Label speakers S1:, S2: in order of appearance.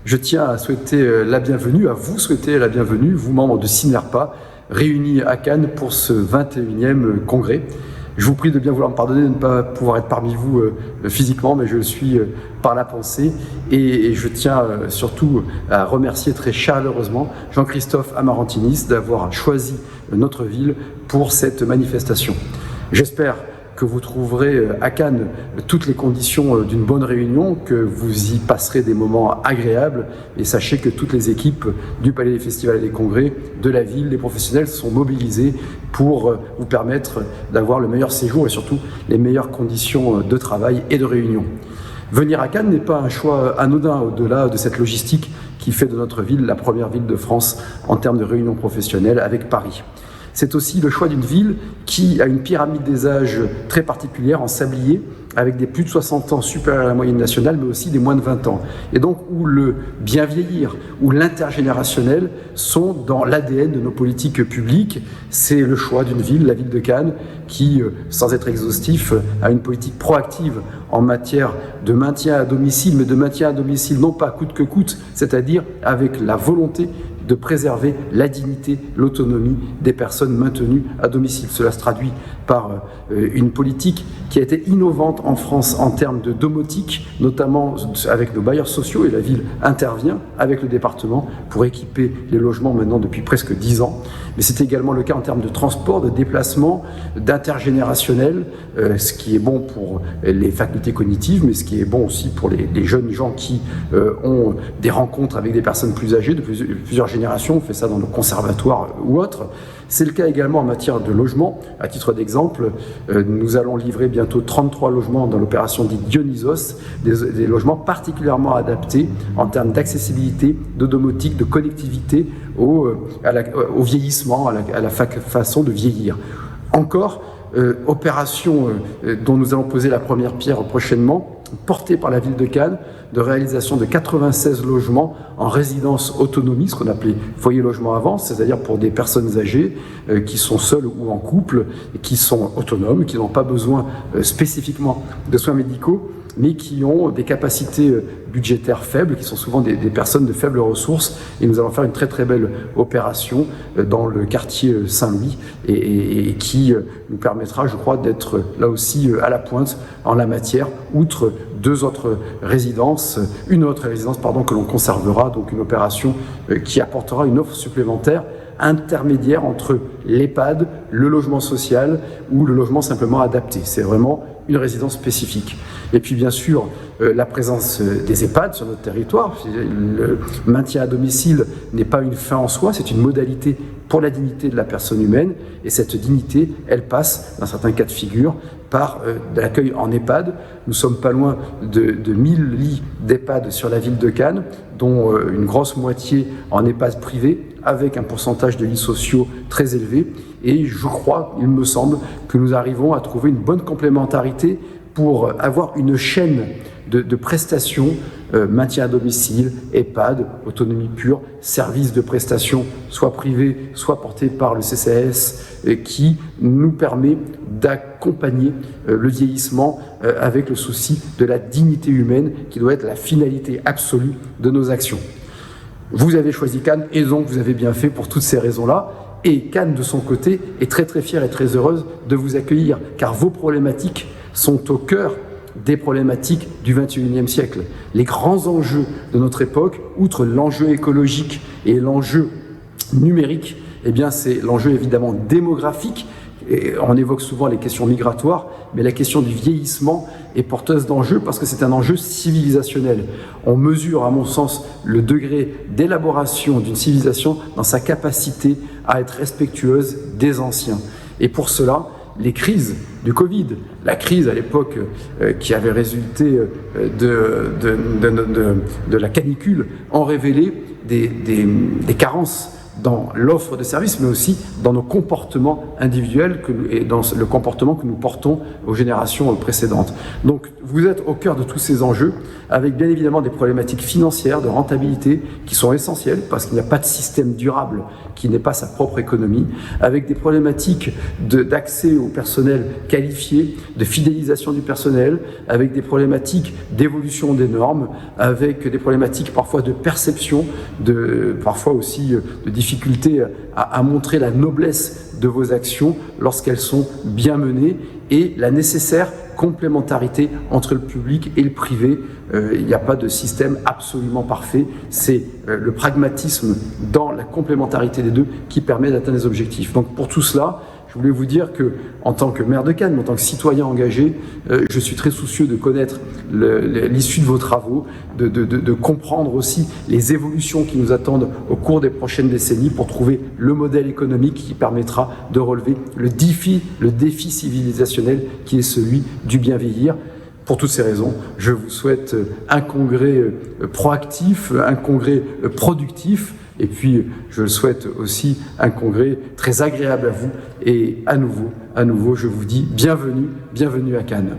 S1: Je tiens à souhaiter la bienvenue, à vous souhaiter la bienvenue, vous membres de Synerpa, réunis à Cannes pour ce 21e congrès. Je vous prie de bien vouloir me pardonner de ne pas pouvoir être parmi vous physiquement, mais je le suis par la pensée. Et je tiens surtout à remercier très chaleureusement Jean-Christophe Amarantinis d'avoir choisi notre ville pour cette manifestation. J'espère que vous trouverez à Cannes toutes les conditions d'une bonne réunion, que vous y passerez des moments agréables, et sachez que toutes les équipes du Palais des Festivals et des Congrès, de la ville, les professionnels sont mobilisés pour vous permettre d'avoir le meilleur séjour et surtout les meilleures conditions de travail et de réunion. Venir à Cannes n'est pas un choix anodin au-delà de cette logistique qui fait de notre ville la première ville de France en termes de réunions professionnelles avec Paris. C'est aussi le choix d'une ville qui a une pyramide des âges très particulière en sablier, avec des plus de 60 ans supérieurs à la moyenne nationale, mais aussi des moins de 20 ans. Et donc où le bien vieillir, où l'intergénérationnel sont dans l'ADN de nos politiques publiques. C'est le choix d'une ville, la ville de Cannes, qui, sans être exhaustif, a une politique proactive en matière de maintien à domicile, mais de maintien à domicile non pas coûte que coûte, c'est-à-dire avec la volonté de préserver la dignité, l'autonomie des personnes maintenues à domicile. Cela se traduit par une politique qui a été innovante en France en termes de domotique, notamment avec nos bailleurs sociaux, et la ville intervient avec le département pour équiper les logements maintenant depuis presque 10 ans. Mais c'est également le cas en termes de transport, de déplacement, d'intergénérationnel, ce qui est bon pour les facultés cognitives, mais ce qui est bon aussi pour les jeunes gens qui ont des rencontres avec des personnes plus âgées, de plusieurs générations. On fait ça dans nos conservatoires ou autres. C'est le cas également en matière de logement. À titre d'exemple, nous allons livrer bientôt 33 logements dans l'opération dite Dionysos, des logements particulièrement adaptés en termes d'accessibilité, de domotique, de connectivité au vieillissement, à la façon de vieillir. Encore, opération dont nous allons poser la première pierre prochainement, portée par la ville de Cannes, de réalisation de 96 logements en résidence autonomie, ce qu'on appelait foyer logement avant, c'est-à-dire pour des personnes âgées qui sont seules ou en couple, qui sont autonomes, qui n'ont pas besoin spécifiquement de soins médicaux, mais qui ont des capacités budgétaires faibles, qui sont souvent des personnes de faibles ressources. Et nous allons faire une très très belle opération dans le quartier Saint-Louis et qui nous permettra, je crois, d'être là aussi à la pointe en la matière, outre une autre résidence, que l'on conservera, donc une opération qui apportera une offre supplémentaire intermédiaire entre l'EHPAD, le logement social ou le logement simplement adapté. C'est vraiment une résidence spécifique. Et puis bien sûr, la présence des EHPAD sur notre territoire. Le maintien à domicile n'est pas une fin en soi, c'est une modalité pour la dignité de la personne humaine. Et cette dignité, elle passe, dans certains cas de figure, par de l'accueil en EHPAD. Nous sommes pas loin de 1000 lits d'EHPAD sur la ville de Cannes, dont une grosse moitié en EHPAD privé, avec un pourcentage de lits sociaux très élevé. Et je crois, il me semble, que nous arrivons à trouver une bonne complémentarité pour avoir une chaîne de prestations, maintien à domicile, EHPAD, autonomie pure, services de prestations, soit privés, soit portés par le CCAS, qui nous permet d'accompagner le vieillissement avec le souci de la dignité humaine, qui doit être la finalité absolue de nos actions. Vous avez choisi Cannes, et donc vous avez bien fait pour toutes ces raisons-là. Et Cannes, de son côté, est très très fière et très heureuse de vous accueillir, car vos problématiques sont au cœur des problématiques du XXIe siècle. Les grands enjeux de notre époque, outre l'enjeu écologique et l'enjeu numérique, eh bien c'est l'enjeu évidemment démographique. Et on évoque souvent les questions migratoires, mais la question du vieillissement est porteuse d'enjeux parce que c'est un enjeu civilisationnel. On mesure, à mon sens, le degré d'élaboration d'une civilisation dans sa capacité à être respectueuse des anciens. Et pour cela, les crises du Covid, la crise à l'époque qui avait résulté de la canicule, ont révélé des carences dans l'offre de services, mais aussi dans nos comportements individuels et dans le comportement que nous portons aux générations précédentes. Donc vous êtes au cœur de tous ces enjeux, avec bien évidemment des problématiques financières, de rentabilité, qui sont essentielles, parce qu'il n'y a pas de système durable qui n'ait pas sa propre économie, avec des problématiques d'accès au personnel qualifié, de fidélisation du personnel, avec des problématiques d'évolution des normes, avec des problématiques parfois de perception, parfois aussi de difficulté à montrer la noblesse de vos actions lorsqu'elles sont bien menées, et la nécessaire complémentarité entre le public et le privé. Il n'y a pas de système absolument parfait, c'est le pragmatisme dans la complémentarité des deux qui permet d'atteindre les objectifs. Donc pour tout cela, je voulais vous dire que, en tant que maire de Cannes, mais en tant que citoyen engagé, je suis très soucieux de connaître l'issue de vos travaux, de comprendre aussi les évolutions qui nous attendent au cours des prochaines décennies pour trouver le modèle économique qui permettra de relever le défi civilisationnel qui est celui du bien vieillir. Pour toutes ces raisons, je vous souhaite un congrès proactif, un congrès productif, et puis je souhaite aussi un congrès très agréable à vous. Et à nouveau, je vous dis bienvenue à Cannes.